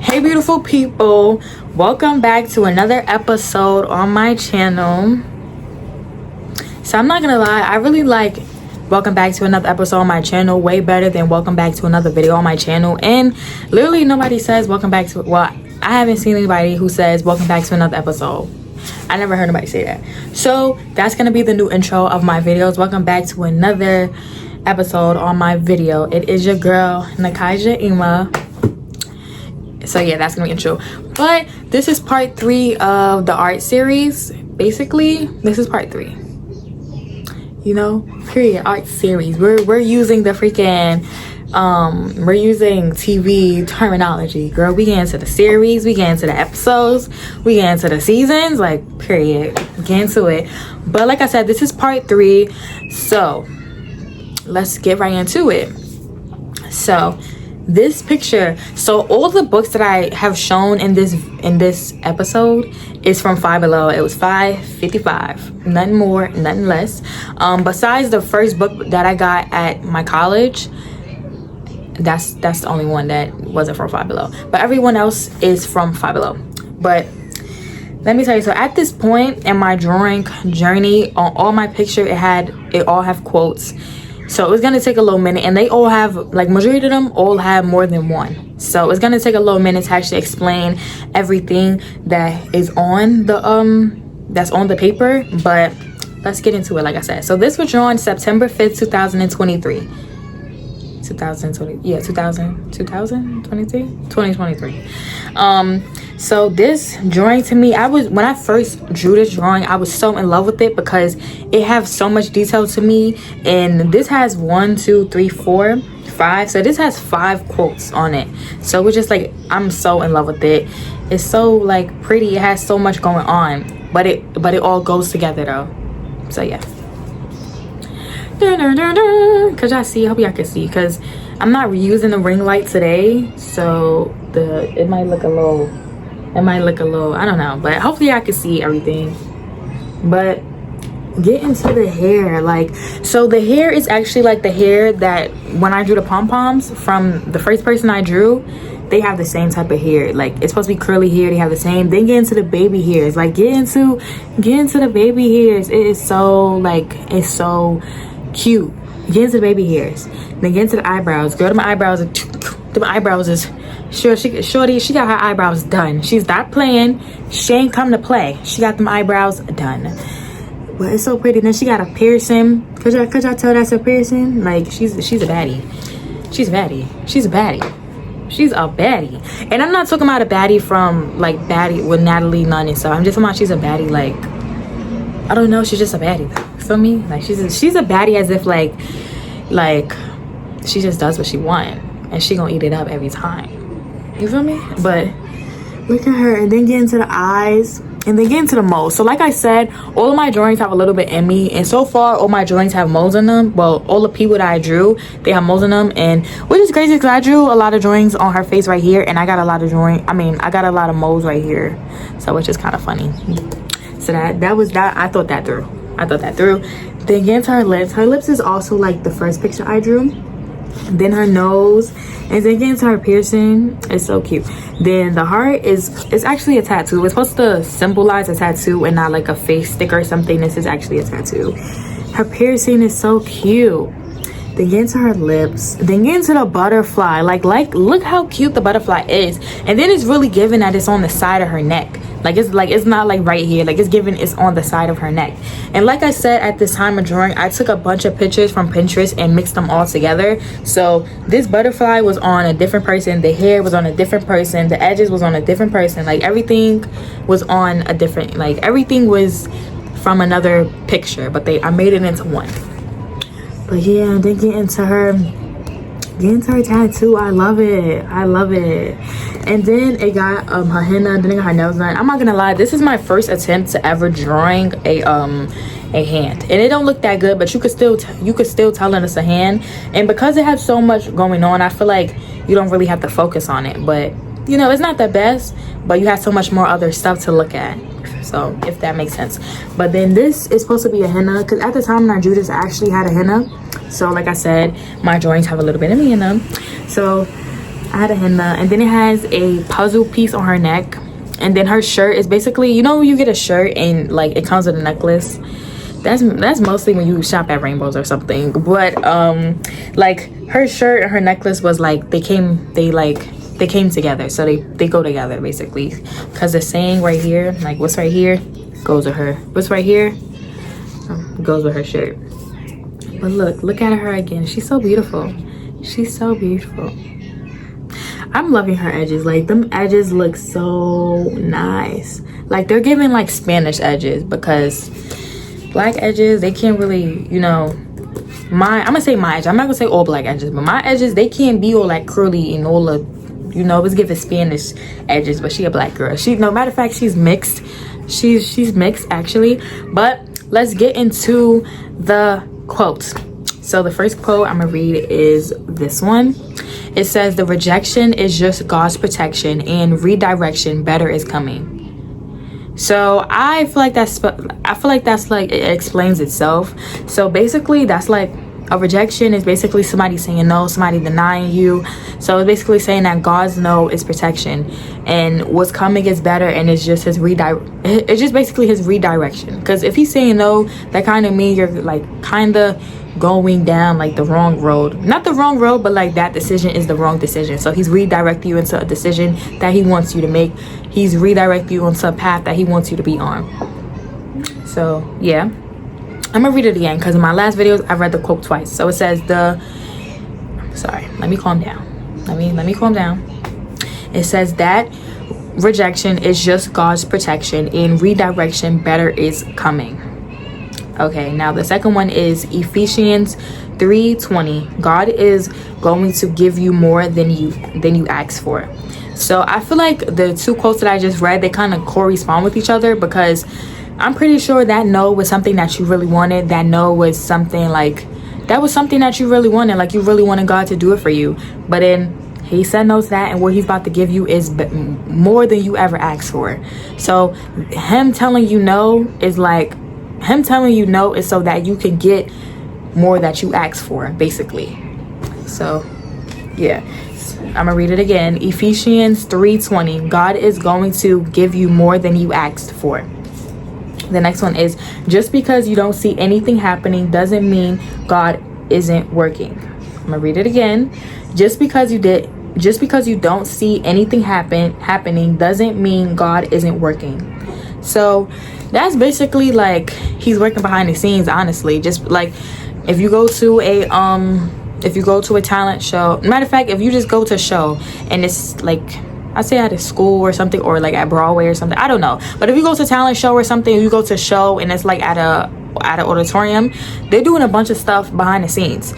Hey beautiful people, welcome back to another episode on my channel. So I'm not gonna lie, I really like welcome back to another episode on my channel way better than welcome back to another video on my channel. And literally nobody says welcome back to, well, I haven't seen anybody who says welcome back to another episode. I never heard nobody say that. So that's gonna be the new intro of my videos. Welcome back to another episode on my video. It is your girl Nakaja Ima. So yeah, that's gonna be intro. But this is part 3 of the art series. Basically, this is part 3. You know, period, art series. We're using the freaking we're using TV terminology. Girl, we get into the series, we get into the episodes, we get into the seasons, like period. Get into it. But like I said, this is part 3. So let's get right into it. So this picture, so all the books that I have shown in this episode is from Five Below. It was $5.55, nothing more, nothing less. Besides the first book that I got at my college, that's the only one that wasn't from Five Below, but everyone else is from Five Below. But let me tell you, so at this point in my drawing journey, on all my picture, it all have quotes. So it's gonna take a little minute, and they all have, like, majority of them all have more than one. So it's gonna take a little minute to actually explain everything that is on the that's on the paper. But let's get into it. Like I said, so this was drawn September 5th 2023. 2023. So this drawing, to me, when I first drew this drawing, I was so in love with it because it has so much detail to me. And this has 1, 2, 3, 4, 5. So this has 5 quotes on it. So it's just like, I'm so in love with it. It's so like pretty. It has so much going on, but it all goes together though. So yeah. Cause y'all see, I hope y'all can see, because I'm not reusing the ring light today, so it might look a little, I don't know, but hopefully I can see everything. But get into the hair. Like, so the hair is actually like the hair that when I drew the pom-poms from the first person I drew, they have the same type of hair. Like, it's supposed to be curly hair, they have the same. Then get into the baby hairs. Like, get into the baby hairs. It is so, like, it's so cute. Get into the baby hairs. Then get into the eyebrows. Girl, my eyebrows is shorty, she got her eyebrows done. She's not playing. She ain't come to play. She got them eyebrows done. But it's so pretty. Then she got a piercing. Could y'all tell that's a piercing? Like, she's a baddie. She's a baddie. She's a baddie. And I'm not talking about a baddie from, like, baddie with Natalie Nunn and stuff. I'm just talking about she's a baddie, like, I don't know, she's just a baddie though. Feel me? Like, she's a baddie as if like she just does what she want and she gonna eat it up every time. You feel me? But look at her. And then get into the eyes, and then get into the moles. So like I said, all of my drawings have a little bit in me, and so far all my drawings have moles in them. Well, all the people that I drew, they have moles in them, and which is crazy because I drew a lot of drawings on her face right here, and I got a lot of moles right here, so which is kind of funny. So that was that. I thought that through. Then get into her lips. Her lips is also like the first picture I drew. Then her nose, and then get into her piercing. It's so cute. Then the heart is actually a tattoo. It's supposed to symbolize a tattoo and not like a face sticker or something. This is actually a tattoo. Her piercing is so cute. Then get into her lips. Then get into the butterfly. Like look how cute the butterfly is. And then it's really given that it's on the side of her neck. It's not like right here. Like, it's given it's on the side of her neck. And like I said, at this time of drawing, I took a bunch of pictures from Pinterest and mixed them all together. So this butterfly was on a different person, the hair was on a different person, the edges was on a different person. Like, everything was on a different, like, everything was from another picture, but I made it into one. But yeah, then get into her tattoo. I love it. And then it got her henna. Then it got her nails done. I'm not gonna lie, this is my first attempt to ever drawing a hand, and it don't look that good, but you could still tell that it's a hand. And because it has so much going on, I feel like you don't really have to focus on it. But you know, it's not the best, but you have so much more other stuff to look at. So if that makes sense. But then this is supposed to be a henna, because at the time when I drew this, I actually had a henna. So like I said, my drawings have a little bit of me in them. So I had a henna, and then it has a puzzle piece on her neck, and then her shirt is basically, you know, when you get a shirt and like it comes with a necklace. That's mostly when you shop at Rainbows or something. But like her shirt and her necklace was like they came together, so they go together basically, because the saying right here, like what's right here goes with her, what's right here goes with her shirt. But look at her again. She's so beautiful. She's so beautiful. I'm loving her edges. Like, them edges look so nice. Like, they're giving like Spanish edges, because black edges, they can't really, you know, I'm gonna say my edges. I'm not gonna say all black edges, but my edges, they can't be all like curly and all the, you know, it's giving Spanish edges. But she a black girl. No matter of fact, she's mixed. She's mixed actually. But let's get into the quotes. So the first quote I'm gonna read is this one. It says, "The rejection is just God's protection, and redirection better is coming." So I feel like that's like it explains itself. So basically, that's like a rejection is basically somebody saying no, somebody denying you. So it's basically saying that God's no is protection, and what's coming is better, and it's just his it's just basically his redirection. Because if he's saying no, that kind of means you're like kind of going down like the wrong road. Not the wrong road, but like that decision is the wrong decision. So he's redirecting you into a decision that he wants you to make. He's redirecting you onto a path that he wants you to be on. So yeah, I'm gonna read it again, because in my last videos I read the quote twice. So it says let me calm down. Let me calm down. It says that rejection is just God's protection, and redirection better is coming. Okay, now the second one is Ephesians 3:20. God is going to give you more than you ask for. So I feel like the two quotes that I just read, they kind of correspond with each other, because I'm pretty sure that no was something that you really wanted. That no was something like, that was something that you really wanted. Like, you really wanted God to do it for you. But then he said no to that, and what he's about to give you is more than you ever asked for. So him telling you no is like, him telling you no is so that you can get more that you asked for, basically. So yeah, I'm gonna read it again. Ephesians 3:20. God is going to give you more than you asked for. The next one is, just because you don't see anything happening doesn't mean God isn't working. I'm gonna read it again. Just because you don't see anything happening doesn't mean God isn't working. So that's basically like he's working behind the scenes, honestly. Just like if you go to a talent show, matter of fact, if you just go to a show and it's like, I say at a school or something, or like at Broadway or something, I don't know, but if you go to a talent show or something, you go to a show and it's like at an auditorium, they're doing a bunch of stuff behind the scenes.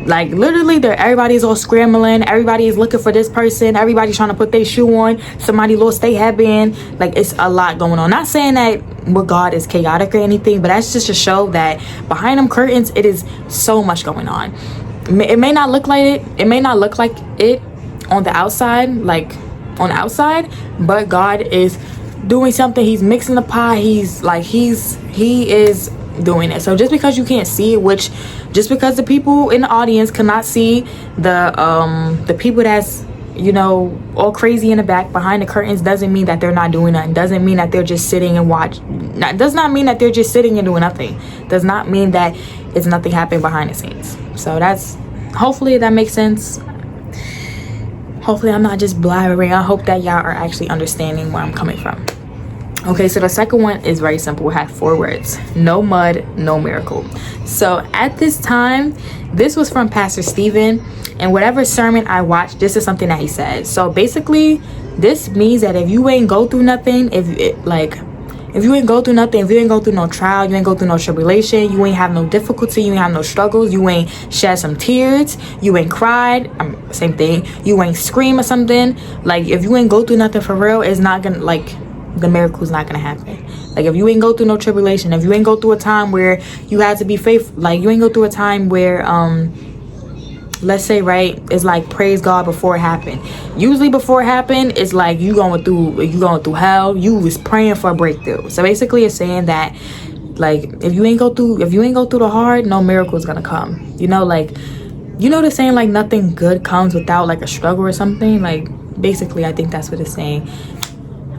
Like literally, everybody's all scrambling, everybody is looking for this person, everybody's trying to put their shoe on, somebody lost their headband. Like, it's a lot going on. Not saying that with God is chaotic or anything, but that's just to show that behind them curtains, it is so much going on. It may not look like it on the outside, but God is doing something. He's mixing the pie. He is doing it. So just because you can't see it, just because the people in the audience cannot see the people that's, you know, all crazy in the back behind the curtains, doesn't mean that they're not doing nothing. Doesn't mean that they're just sitting and does not mean that they're just sitting and doing nothing. Does not mean that it's nothing happening behind the scenes. So that's, hopefully that makes sense. Hopefully I'm not just blabbering. I hope that y'all are actually understanding where I'm coming from. Okay, so the second one is very simple. We have 4 words: no mud, no miracle. So at this time, this was from Pastor Stephen, and whatever sermon I watched, this is something that he said. So basically, this means that if you ain't go through nothing, if you ain't go through nothing, if you ain't go through no trial, you ain't go through no tribulation, you ain't have no difficulty, you ain't have no struggles, you ain't shed some tears, you ain't cried, same thing, you ain't scream or something, like if you ain't go through nothing for real, it's not gonna, like, the miracle's not gonna happen. Like, if you ain't go through no tribulation, if you ain't go through a time where you had to be faithful, like you ain't go through a time where let's say, right, it's like praise God before it happened. Usually before it happened, it's like you going through hell, you was praying for a breakthrough. So basically it's saying that, like, if you ain't go through the hard, no miracle is gonna come. You know, like, you know the saying, like, nothing good comes without like a struggle or something. Like, basically, I think that's what it's saying.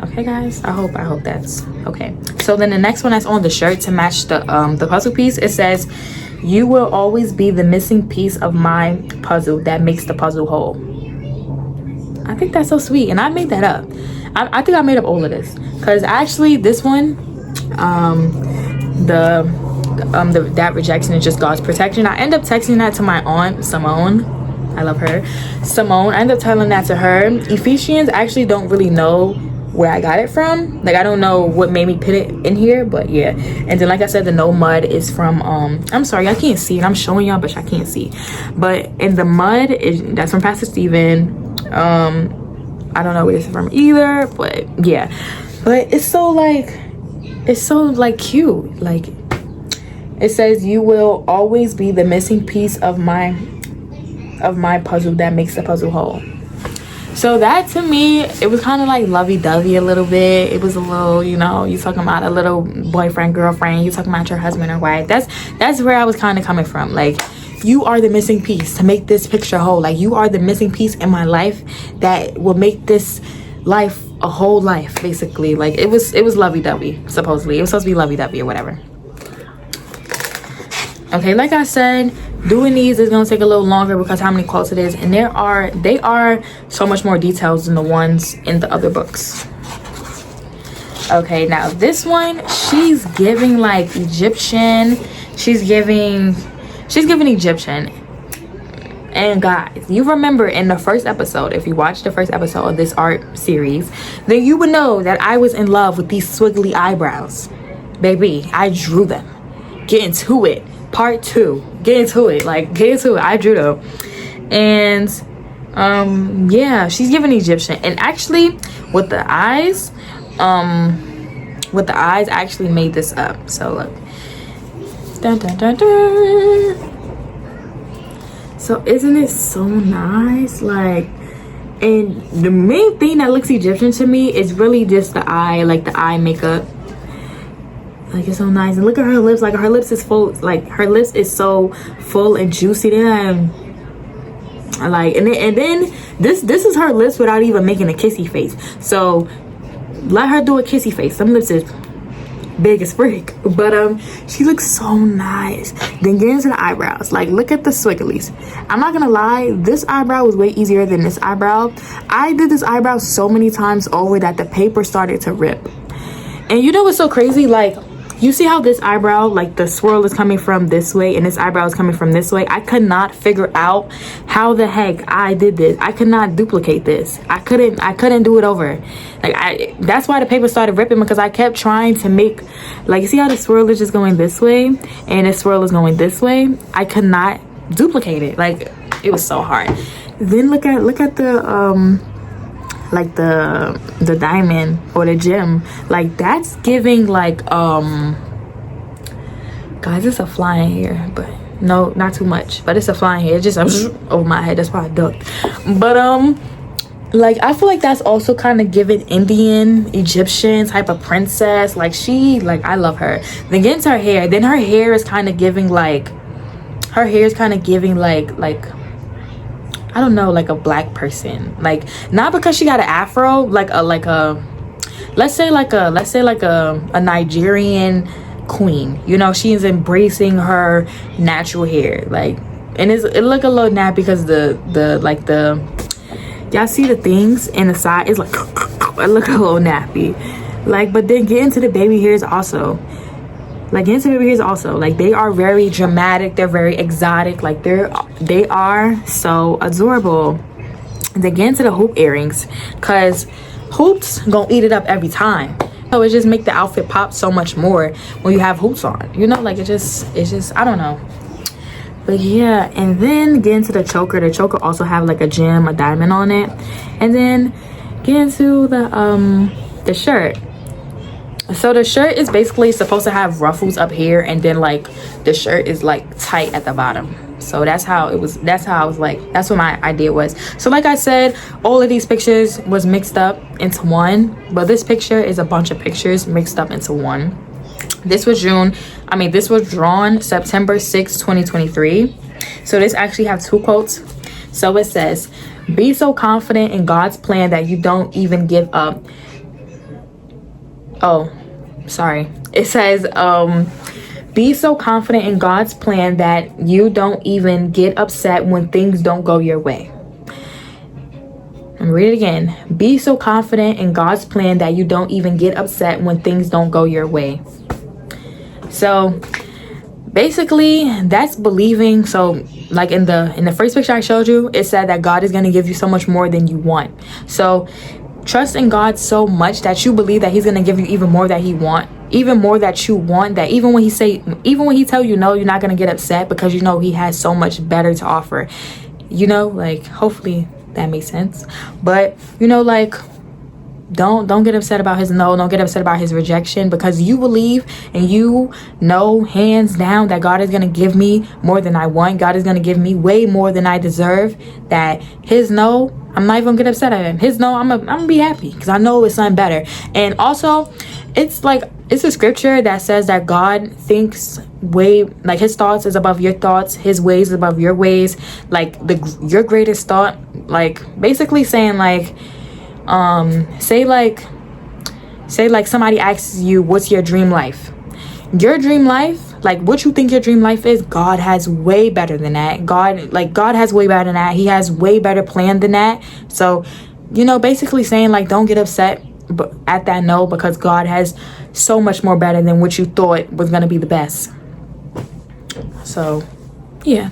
Okay, guys, I hope that's okay. So then the next one that's on the shirt to match the puzzle piece, it says, "You will always be the missing piece of my puzzle that makes the puzzle whole." I think that's so sweet, and I made that up. I think I made up all of this because actually this one, that rejection is just God's protection. I end up texting that to my aunt Simone. I love her, Simone. I end up telling that to her. Ephesians, I actually don't really know where I got it from. Like, I don't know what made me put it in here, but yeah. And then, like I said, the no mud is from I'm sorry, I can't see it. I'm showing y'all, but I can't see. But in the mud that's from Pastor Steven. I don't know where it's from either, but yeah. But it's so like cute. Like, it says, "You will always be the missing piece of my puzzle that makes the puzzle whole." So that, to me, it was kind of like lovey-dovey a little bit. It was a little, you know, you talking about a little boyfriend, girlfriend, you talking about your husband or wife. That's where I was kind of coming from. Like, you are the missing piece to make this picture whole. Like, you are the missing piece in my life that will make this life a whole life, basically. Like, it was lovey-dovey, supposedly. It was supposed to be lovey-dovey or whatever. Okay, like I said, doing these is gonna take a little longer because how many quotes it is, and they are so much more details than the ones in the other books. Okay, now this one, she's giving like Egyptian. She's giving Egyptian. And guys, you remember in the first episode, if you watched the first episode of this art series, then you would know that I was in love with these squiggly eyebrows. Baby, I drew them. Get into it. Part 2. Get into it. Like, get into it. I drew them. And yeah, she's giving Egyptian. And actually, with the eyes, I actually made this up. So look. Dun, dun, dun, dun. So isn't it so nice? Like, and the main thing that looks Egyptian to me is really just the eye, like the eye makeup. Like, it's so nice. And look at her lips. Like, her lips is full. Like, her lips is so full and juicy. Then like, and then this is her lips without even making a kissy face. So let her do a kissy face. Some lips is big as freak, but she looks so nice. Then get into the eyebrows. Like, look at the swigglies. I'm not gonna lie, this eyebrow was way easier than this eyebrow. I did this eyebrow so many times over that the paper started to rip. And you know what's so crazy? Like, you see how this eyebrow, like the swirl is coming from this way and this eyebrow is coming from this way? I could not figure out how the heck I did this. I could not duplicate this. I couldn't do it over. Like, that's why the paper started ripping, because I kept trying to make, like, you see how the swirl is just going this way and the swirl is going this way? I could not duplicate it. Like, it was so hard. Then look at the like the diamond or the gem. Like, that's giving like guys, it's a flying hair, but no, not too much, but it's a flying hair. It's just over my head. That's why I ducked. But like, I feel like that's also kind of giving Indian, Egyptian type of princess. Like, I love her. Then get into her hair. Then her hair is kind of giving like I don't know, like a black person. Like, not because she got an afro, like a let's say like a Nigerian queen. You know, she's embracing her natural hair. Like, and it look a little nappy because the y'all see the things in the side, it's like it look a little nappy. Like, but then get into the baby hairs also. Like, get into the baby hairs also. Like, they are very dramatic, they're very exotic. Like, they are so adorable. And then get into the hoop earrings, because hoops gonna eat it up every time. So it just make the outfit pop so much more when you have hoops on, you know? Like, it's just I don't know. But yeah, and then get into the choker. The choker also have like a gem, a diamond on it. And then get into the shirt. So the shirt is basically supposed to have ruffles up here, and then like the shirt is like tight at the bottom. So that's how I was like, that's what my idea was. So like I said, all of these pictures was mixed up into one, but this picture is a bunch of pictures mixed up into one. This was drawn September 6, 2023. So this actually have 2 quotes. So it says, be so confident in God's plan that you don't even give up. Oh, sorry. It says, be so confident in God's plan that you don't even get upset when things don't go your way. And read it again. Be so confident in God's plan that you don't even get upset when things don't go your way. So basically that's believing. So like in the first picture I showed you, it said that God is going to give you so much more than you want. So trust in God so much that you believe that he's going to give you even more that he want, even more that you want, that even when he tell you no, you're not going to get upset because you know he has so much better to offer. You know, like, hopefully that makes sense. But you know, like, don't get upset about his no. Don't get upset about his rejection, because you believe and you know hands down that God is going to give me more than I want. God is going to give me way more than I deserve. That his no, I'm not even going to get upset at him. His no, I'm gonna be happy because I know it's something better. And also, it's like, it's a scripture that says that God thinks way, like, his thoughts is above your thoughts, his ways is above your ways. Like, your greatest thought, like, basically saying, like, say like somebody asks you, what's your dream life? Your dream life, like what you think your dream life is, God has way better than that. God has way better than that. He has way better plan than that. So, you know, basically saying, like, don't get upset at that no, because God has so much more better than what you thought was gonna be the best. So yeah.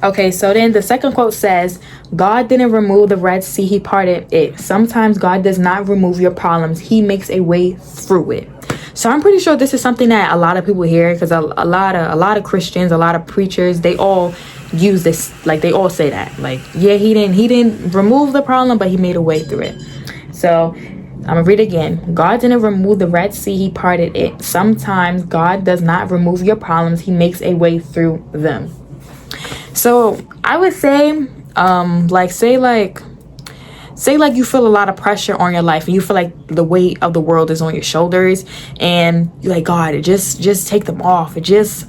Okay, so then the second quote says, God didn't remove the Red Sea, he parted it. Sometimes God does not remove your problems, he makes a way through it. So I'm pretty sure this is something that a lot of people hear, because a lot of Christians, a lot of preachers, they all use this, like, they all say that, like, yeah, he didn't remove the problem, but he made a way through it. So I'm gonna read it again. God didn't remove the Red Sea, he parted it. Sometimes God does not remove your problems, he makes a way through them. So I would say, say like you feel a lot of pressure on your life and you feel like the weight of the world is on your shoulders, and you're like, God, just take them off. Just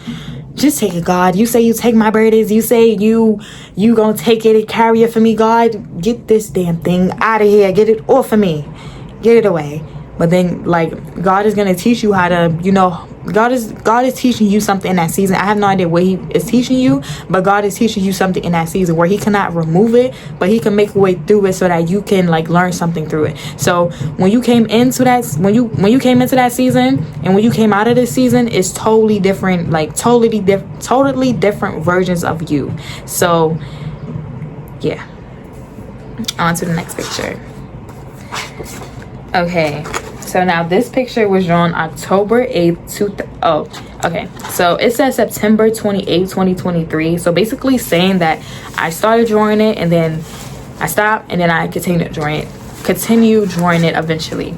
take it, God. You say you take my burdens. You say you gonna take it and carry it for me, God. Get this damn thing out of here. Get it off of me. Get it away. But then, like, God is gonna teach you how to, you know, God is teaching you something in that season. I have no idea what he is teaching you, but God is teaching you something in that season where he cannot remove it, but he can make a way through it so that you can, like, learn something through it. So when you came into that, when you came into that season and when you came out of this season, it's totally different, like totally different versions of you. So yeah, on to the next picture. Okay, so now this picture was drawn October 8th. Okay. So it says September 28th, 2023. So basically saying that I started drawing it and then I stopped and then I continued drawing it eventually.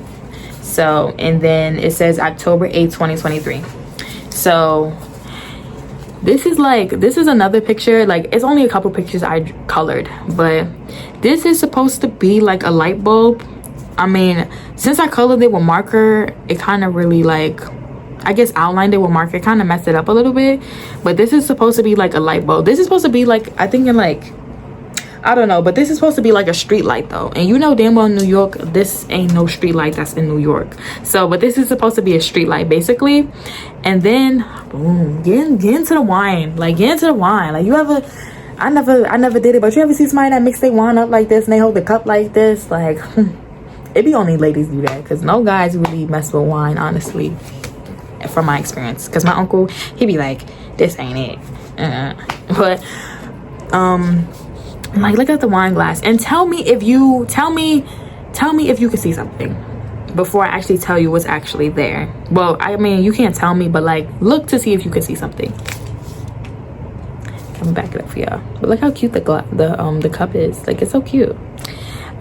So, and then it says October 8th, 2023. So this is another picture. Like, it's only a couple pictures I colored, but this is supposed to be like a light bulb. I mean, since I colored it with marker, it kind of really, like, I guess outlined it with marker, kind of messed it up a little bit. But this is supposed to be like a light bulb. This is supposed to be like, I think in, like, I don't know, but this is supposed to be like a street light though. And you know damn well in New York, this ain't no street light that's in New York. So, but this is supposed to be a street light basically. And then, boom, get into the wine. Like, get into the wine. Like, you ever, I never did it, but you ever see somebody that mix their wine up like this and they hold the cup like this? Like, it be only ladies do that, because no guys really mess with wine, honestly, from my experience. Because my uncle, he be like, this ain't it. But like, look at the wine glass and tell me if you can see something before I actually tell you what's actually there. Well, I mean, you can't tell me, but like, look to see if you can see something. Let me back it up for y'all. But look how cute the cup is. Like, it's so cute.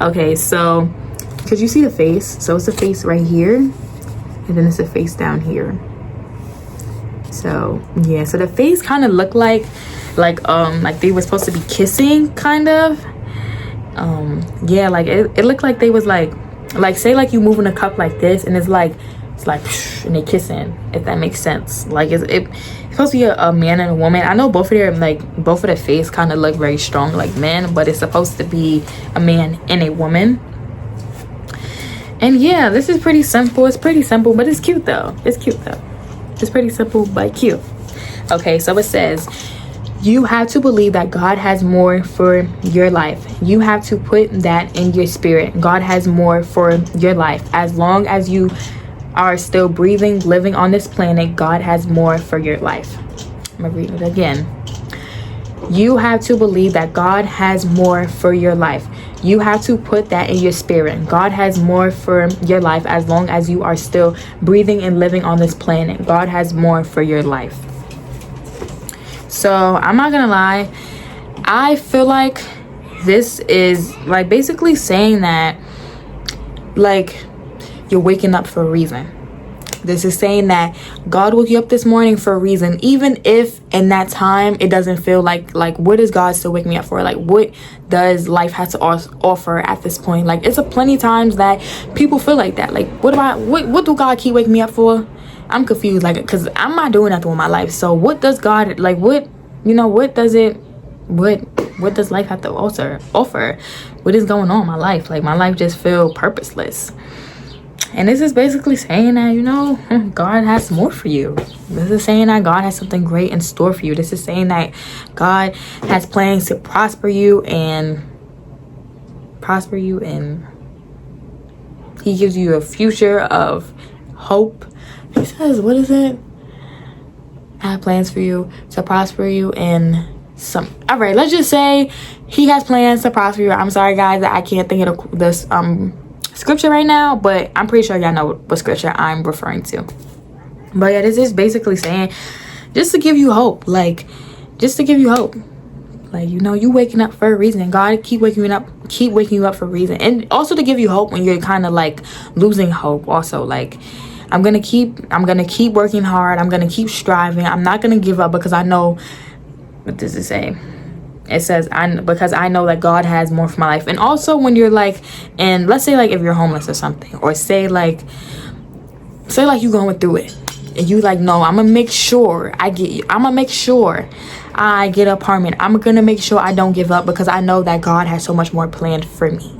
Okay, so because you see the face, so it's the face right here and then it's the face down here. So yeah, so the face kind of looked like they were supposed to be kissing, kind of. Yeah, like it looked like they was like say like you moving a cup like this and it's like It's like and they kissing, if that makes sense. Like it's supposed to be a man and a woman. I know both of their face kind of look very strong like men, but it's supposed to be a man and a woman. And yeah, this is pretty simple. It's pretty simple, but it's cute though. It's pretty simple but cute. Okay, so it says, you have to believe that God has more for your life. You have to put that in your spirit. God has more for your life. As long as you are still breathing, living on this planet, God has more for your life. I'm gonna read it again. You have to believe that God has more for your life. You have to put that in your spirit. God has more for your life. As long as you are still breathing and living on this planet, God has more for your life. So I'm not gonna lie, I feel like this is like basically saying that like you're waking up for a reason. This is saying that God woke you up this morning for a reason, even if in that time it doesn't feel like what does God still wake me up for? Like what does life have to offer at this point? Like it's a plenty times that people feel like that. Like what do God keep waking me up for? I'm confused, like, because I'm not doing nothing with my life. So what does God, like, what does life have to offer? What is going on in my life? Like, my life just feel purposeless. And this is basically saying that, God has more for you. This is saying that God has something great in store for you. This is saying that God has plans to prosper you and he gives you a future of hope. He says, what is it? I have plans for you to prosper you in some. All right, let's just say he has plans to prosper you. I'm sorry, guys, that I can't think of this scripture right now, but I'm pretty sure y'all know what scripture I'm referring to. But yeah, this is basically saying just to give you hope. Like, just to give you hope. Like, you waking up for a reason. God keep waking you up for a reason. And also to give you hope when you're kind of like losing hope also. Like, I'm gonna keep working hard. I'm gonna keep striving. I'm not gonna give up because I know, what does it say? It says, because I know that God has more for my life. And also when you're like, and let's say like if you're homeless or something, or say like you're going through it, and you like, no, I'm gonna make sure I get an apartment. I'm gonna make sure I don't give up because I know that God has so much more planned for me.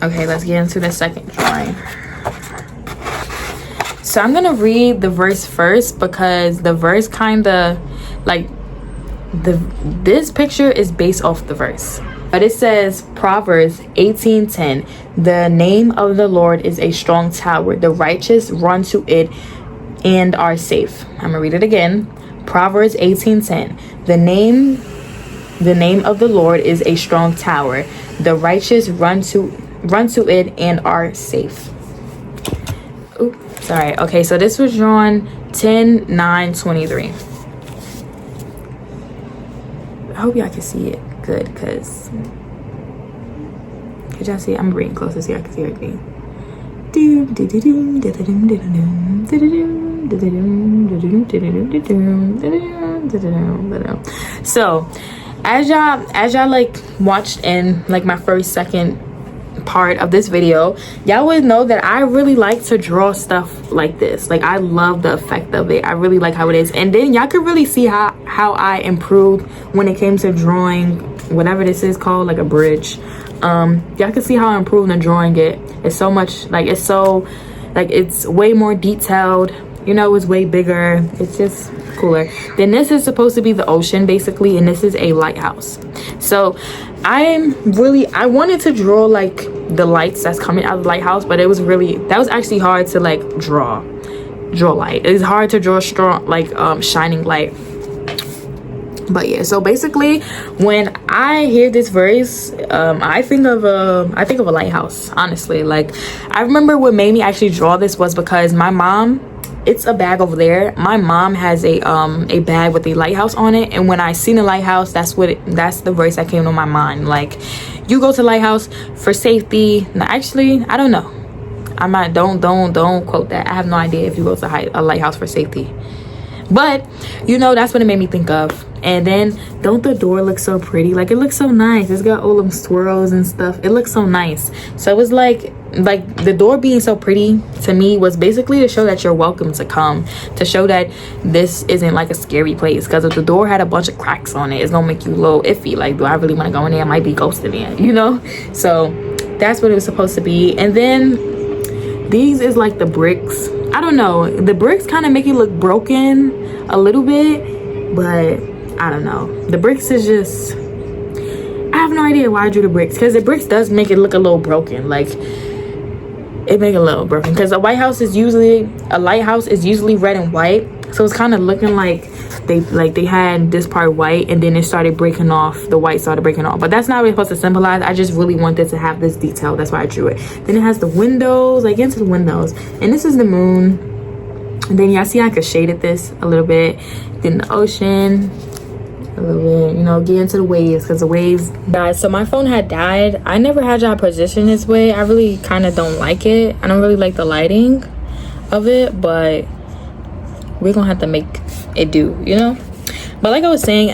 Okay, let's get into the second drawing. So I'm gonna read the verse first because the verse kind of like this picture is based off the verse. But it says Proverbs 18:10, the name of the Lord is a strong tower. The righteous run to it and are safe. I'm gonna read it again. Proverbs 18:10, the name of the Lord is a strong tower. The righteous run to it and are safe. Oops, sorry. Okay, so this was drawn 10/9/23. I hope y'all can see it good, because could y'all see it? I'm reading closer so y'all can see everything. So as y'all like watched in like my second part of this video, y'all would know that I really like to draw stuff like this. Like, I love the effect of it. I really like how it is. And then y'all could really see how I improved when it came to drawing whatever this is called, like a bridge. Y'all can see how I improved in drawing it. It's so much like, it's way more detailed, it's way bigger. It's just cooler. Then this is supposed to be the ocean basically, and this is a lighthouse. So I wanted to draw like the lights that's coming out of the lighthouse, but that was actually hard to like draw light. It's hard to draw strong like shining light. But yeah, so basically when I hear this verse, I think of a lighthouse, honestly. Like, I remember what made me actually draw this was because my mom, it's a bag over there. My mom has a bag with a lighthouse on it, and when I seen the lighthouse, that's the verse that came to my mind. Like, you go to lighthouse for safety. Now, actually, I don't know. I'm not. Don't quote that. I have no idea if you go to a lighthouse for safety. But that's what it made me think of. And then don't the door look so pretty? Like, it looks so nice. It's got all them swirls and stuff. It looks so nice. So it was like the door being so pretty to me was basically to show that you're welcome to come, to show that this isn't like a scary place. Because if the door had a bunch of cracks on it, it's gonna make you a little iffy. Like, do I really want to go in there? I might be ghosted in, you know? So that's what it was supposed to be. And then these is like the bricks. I don't know, the bricks kind of make it look broken a little bit, but I don't know. The bricks is just, I have no idea why I drew the bricks, because the bricks does make it look a little broken. Like, it make it a little broken, because a lighthouse is usually red and white, so it's kind of looking like they had this part white and then it started breaking off. The white started breaking off, but that's not really supposed to symbolize. I just really wanted to have this detail, that's why I drew it. Then it has the windows, like into the windows, and this is the moon. And then y'all see I could shaded this a little bit. Then the ocean a little bit, you know, get into the waves, because the waves died. So my phone had died. I never had y'all position this way. I really kind of don't like it. I don't really like the lighting of it, but we're gonna have to make it do, you know. But like I was saying,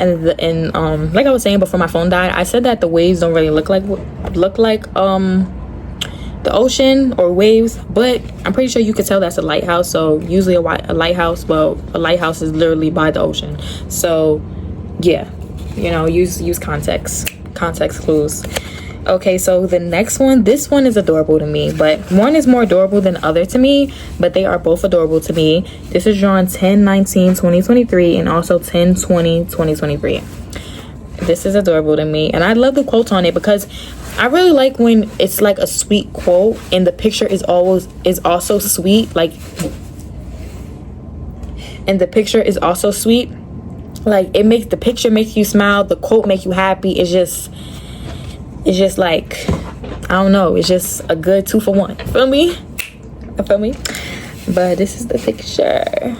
like I was saying before my phone died, I said that the waves don't really look like the ocean or waves, but I'm pretty sure you could tell that's a lighthouse. So usually a lighthouse, well, a lighthouse is literally by the ocean. So yeah, you know, use context clues. Okay, so the next one, this one is adorable to me, but one is more adorable than the other to me, but they are both adorable to me. This is drawn 10/19/2023 and also 10/20/2023. This is adorable to me, and I love the quote on it, because I really like when it's like a sweet quote and the picture is also sweet, like, and the picture is also sweet. Like, it makes the picture make you smile, the quote make you happy. It's just like, I don't know, it's just a good 2 for 1. Feel me? But this is the picture.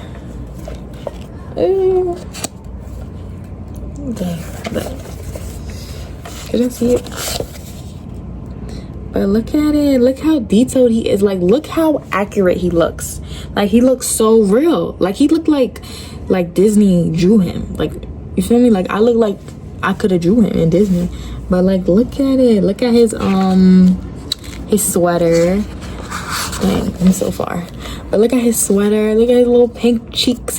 Ooh. Dang, can you see it? But look at it, look how detailed he is. Like, look how accurate he looks. Like, he looks so real. Like, he looked like Disney drew him. Like, you feel me? Like, I look like I could have drew him in Disney. But like, look at it, look at his sweater. Dang, I'm so far. But look at his sweater, look at his little pink cheeks,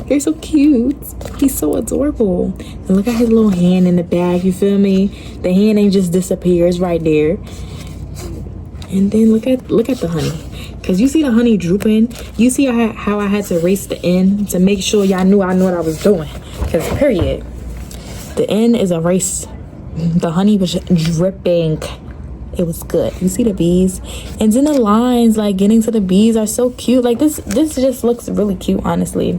they're so cute. He's so adorable. And look at his little hand in the back, you feel me? The hand ain't just disappears right there. And then look at the honey, because you see the honey drooping. You see how I had to erase the end to make sure y'all knew I knew what I was doing, because period, the end is erased. The honey was dripping. It was good. You see the bees, and then the lines, like, getting to the bees are so cute. Like, this just looks really cute, honestly.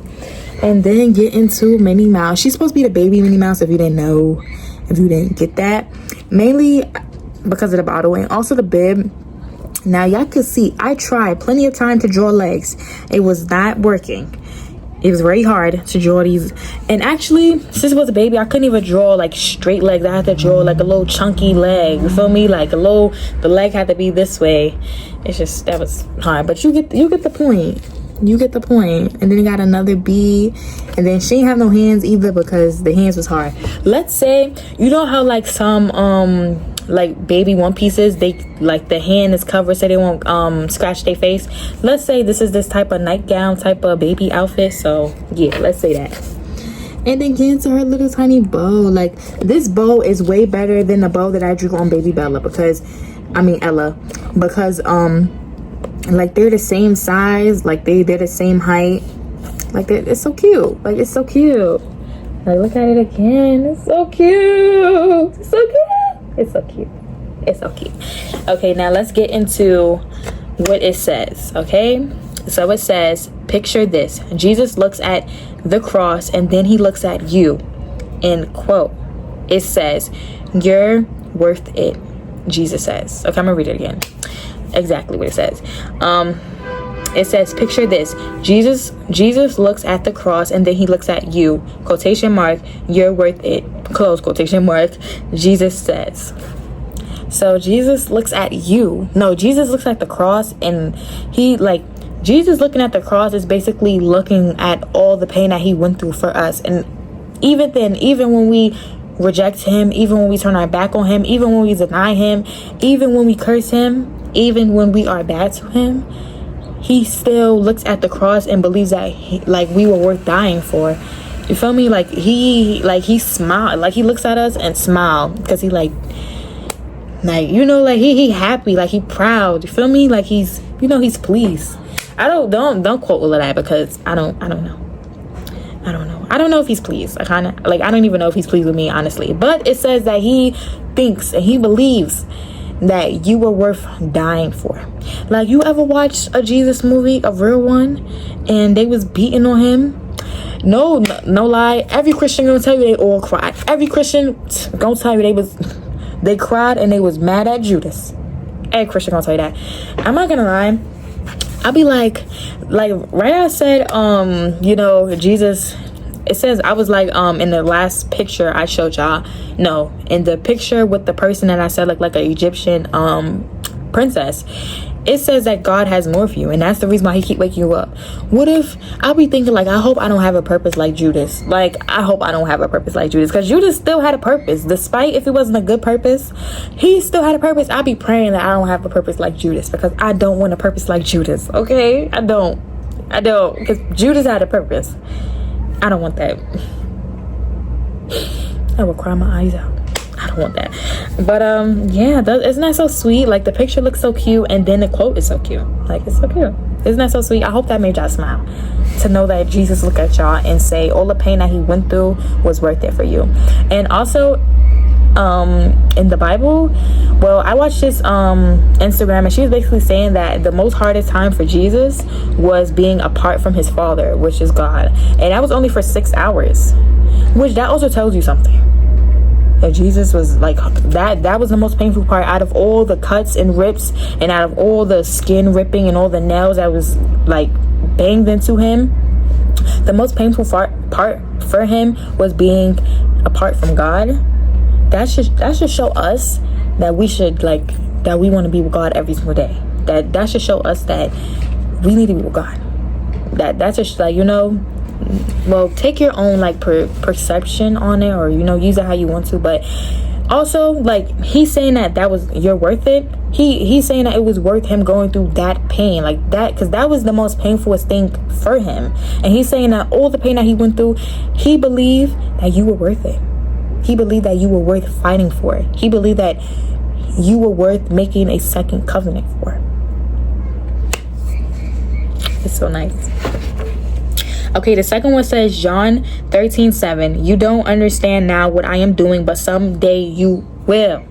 And then get into Minnie Mouse. She's supposed to be the baby Minnie Mouse, if you didn't know, if you didn't get that, mainly because of the bottle and also the bib. Now y'all could see I tried plenty of time to draw legs. It was not working. It was very hard to draw these. And actually, since it was a baby, I couldn't even draw like straight legs. I had to draw like a little chunky leg, you feel me? Like the leg had to be this way. It's just, that was hard, but you get the point. You get the point. And then you got another bee, and then she didn't have no hands either because the hands was hard. Let's say, you know how like some like baby one pieces, they like the hand is covered so they won't scratch their face. Let's say this is this type of nightgown type of baby outfit. So yeah, let's say that. And then get into her little tiny bow. Like, this bow is way better than the bow that I drew on baby Ella, because Ella, because like they're the same size, like they're the same height, like it's so cute. Like, it's so cute. Like, look at it again. It's so cute. It's so cute. It's so cute. It's so cute. Okay, now let's get into what it says. Okay, so it says, picture this: Jesus looks at the cross and then he looks at you. End quote. It says, "You're worth it," Jesus says. Okay, I'm gonna read it again. Exactly what it says. It says, picture this: Jesus looks at the cross and then he looks at you, quotation mark, "You're worth it," close quotation mark, Jesus says. So Jesus looks at you. No, Jesus looks at the cross, and Jesus looking at the cross is basically looking at all the pain that he went through for us. And Even then, even when we reject him, even when we turn our back on him, even when we deny him, even when we curse him, even when we are bad to him, he still looks at the cross and believes that we were worth dying for. You feel me? He smiled, he looks at us and smile because he he happy, he proud. You feel me? He's he's pleased. Don't quote all of that because I don't know. I don't know if he's pleased. I don't even know if he's pleased with me, honestly. But it says that he thinks and he believes that you were worth dying for. You ever watched a Jesus movie, a real one, and they was beating on him? No lie. Every Christian gonna tell you they all cried. Every Christian gonna tell you they cried and they was mad at Judas. Every Christian gonna tell you that. I'm not gonna lie. I'll be right now I said, Jesus, it says, I was in the last picture I showed y'all, no, in the picture with the person that I said looked like an Egyptian princess, it says that God has more for you, and that's the reason why he keep waking you up. What if I'll be thinking I hope I don't have a purpose like Judas. I hope I don't have a purpose like Judas, because Judas still had a purpose. Despite if it wasn't a good purpose, he still had a purpose. I'll be praying that I don't have a purpose like Judas, because I don't want a purpose like Judas. Okay, I don't, because Judas had a purpose. I don't want that. I will cry my eyes out. I don't want that. But yeah, isn't that so sweet? The picture looks so cute, and then the quote is so cute. It's so cute. Isn't that so sweet? I hope that made y'all smile, to know that Jesus look at y'all and say all the pain that he went through was worth it for you. And also in the Bible, well, I watched this Instagram, and she was basically saying that the most hardest time for Jesus was being apart from his Father, which is God, and that was only for 6 hours, which that also tells you something. That Jesus was that was the most painful part. Out of all the cuts and rips, and out of all the skin ripping and all the nails that was banged into him, the most painful part for him was being apart from God. That should show us that we should that we want to be with God every single day. That should show us that we need to be with God. That's just well, take your own perception on it, or use it how you want to, but also he's saying that was, you're worth it. He's saying that it was worth him going through that pain that, because that was the most painfulest thing for him, and he's saying that all the pain that he went through, he believed that you were worth it. He believed that you were worth fighting for it. He believed that you were worth making a second covenant for. It's so nice. Okay, the second one says John 13:7. You don't understand now what I am doing, but someday you will.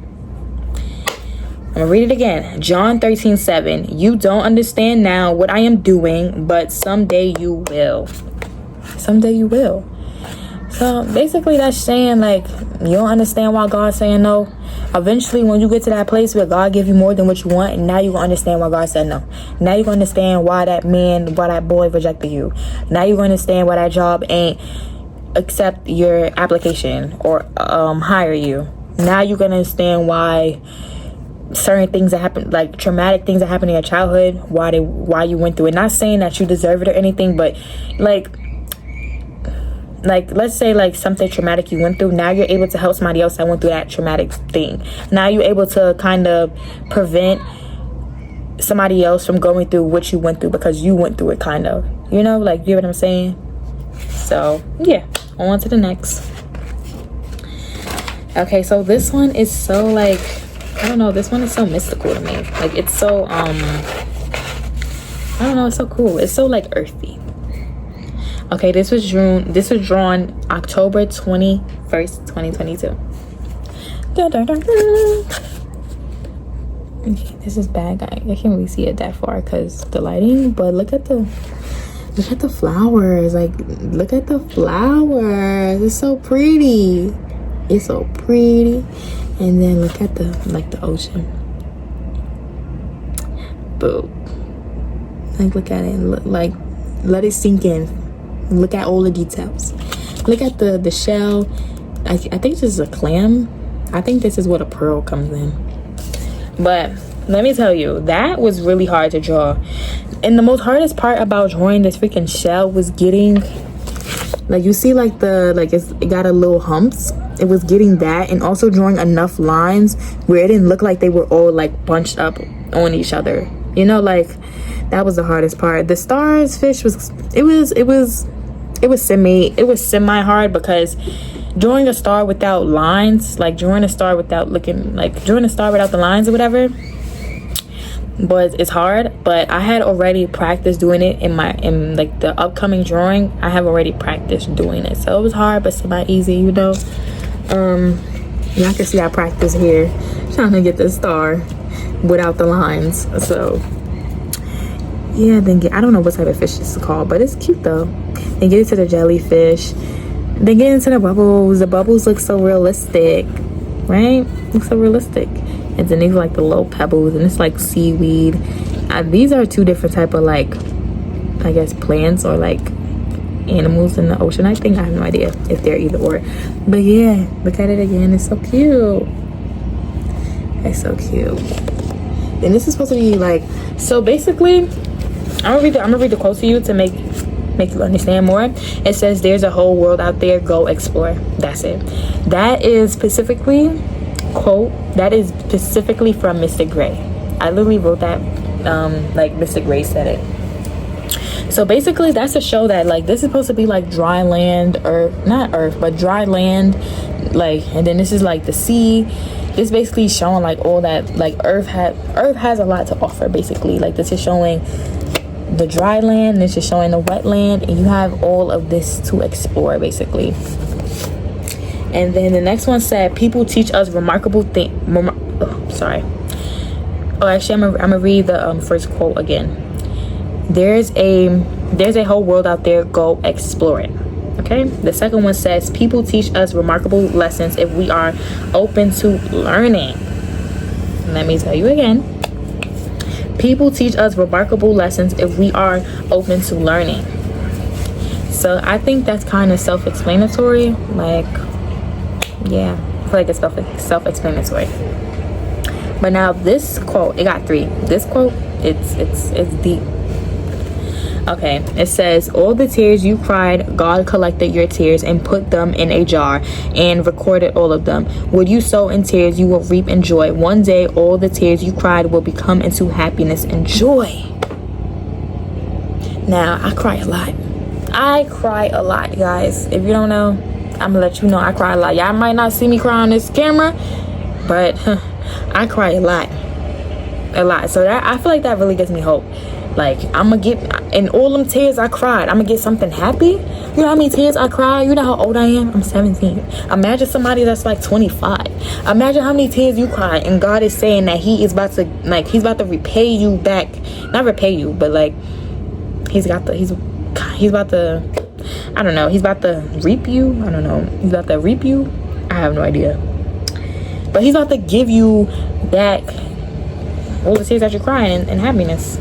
I'm gonna read it again. John 13:7. You don't understand now what I am doing, but someday you will. Someday you will. So basically that's saying you don't understand why God's saying no. Eventually, when you get to that place where God give you more than what you want, and now you're gonna understand why God said no. Now you're gonna understand why that boy rejected you. Now you're gonna understand why that job ain't accept your application or hire you. Now you're gonna understand why certain things that happen, traumatic things that happen in your childhood, why you went through it. Not saying that you deserve it or anything, but let's say something traumatic you went through. Now you're able to help somebody else that went through that traumatic thing. Now you're able to kind of prevent somebody else from going through what you went through, because you went through it, kind of, you know what I'm saying? So yeah, on to the next. Okay, so this one is so I don't know, this one is so mystical to me. It's so I don't know, it's so cool. It's so earthy. Okay, this was drawn October 21st, 2022. Okay, this is bad, guy. I can't really see it that far because the lighting, but look at the flowers. Look at the flowers. It's so pretty. It's so pretty. And then look at the ocean. Boom. Look at it. Let it sink in. Look at all the details. Look at the shell. I think this is a clam. I think this is what a pearl comes in. But let me tell you, that was really hard to draw. And the most hardest part about drawing this freaking shell was getting Like you see like it got a little humps. It was getting that, and also drawing enough lines where it didn't look like they were all like bunched up on each other. You know, like that was the hardest part. The stars fish was semi hard, because drawing a star without lines, like drawing a star without the lines or whatever, but it's hard. But I had already practiced doing it in like the upcoming drawing. I have already practiced doing it, so it was hard but semi easy, you know. Y'all can see I practice here trying to get the star without the lines. So yeah, then I don't know what type of fish this is called, but it's cute though. Then get into the jellyfish, then get into the bubbles. The bubbles look so realistic, right? Look so realistic. And then these are like the little pebbles, and it's like seaweed. These are two different type of, like, I guess plants or like animals in the ocean. I think, I have no idea if they're either or, but yeah, look at it again. It's so cute. It's so cute. And this is supposed to be like, so basically I'm gonna read the quote to you to make you understand more. It says, there's a whole world out there, go explore. That's it. That is specifically from Mr. Gray. I literally wrote that like Mr. Gray said it. So basically that's to show that like this is supposed to be like dry land, or not earth, but dry land, like, and then this is like the sea. This basically showing like all that, like earth has a lot to offer. Basically, like this is showing the dry land, this is showing the wet land, and you have all of this to explore basically. And then the next one said, people teach us remarkable things. Actually, I'm gonna read the first quote again. There's a whole world out there, go explore it. Okay, the second one says, people teach us remarkable lessons if we are open to learning. Let me tell you again. People teach us remarkable lessons if we are open to learning. So I think that's kind of self-explanatory. Like, yeah, I feel like it's self-explanatory. But now this quote, it got 3. This quote, it's deep. Okay, it says, all the tears you cried, God collected your tears and put them in a jar and recorded all of them. What you sow in tears, you will reap in joy. One day, all the tears you cried will become into happiness and joy. Now, I cry a lot. Guys. If you don't know, I'm gonna let you know I cry a lot. Y'all might not see me cry on this camera, but I cry a lot. So that, I feel like that really gives me hope. Like, I'm gonna get, in all them tears I cried, I'm gonna get something happy. You know how many tears I cried? You know how old I am? I'm 17. Imagine somebody that's like 25. Imagine how many tears you cried, and God is saying that He is about to, like, He's about to repay you back. Not repay you, but like, He's about to reap you. I don't know. He's about to reap you. I have no idea. But He's about to give you back all the tears that you're crying and happiness.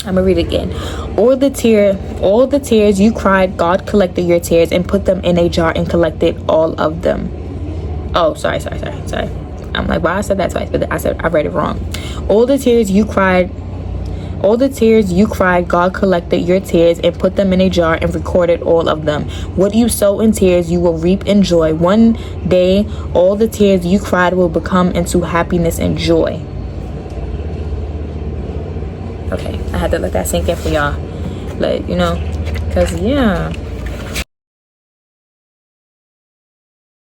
I'm gonna read it again. All the tears you cried, God collected your tears and put them in a jar and collected all of them. Oh, sorry. I'm like, wow, I said that twice, but I read it wrong. All the tears you cried, God collected your tears and put them in a jar and recorded all of them. What you sow in tears, you will reap in joy. One day, all the tears you cried will become into happiness and joy. Okay, I had to let that sink in for y'all. Like, you know, because, yeah,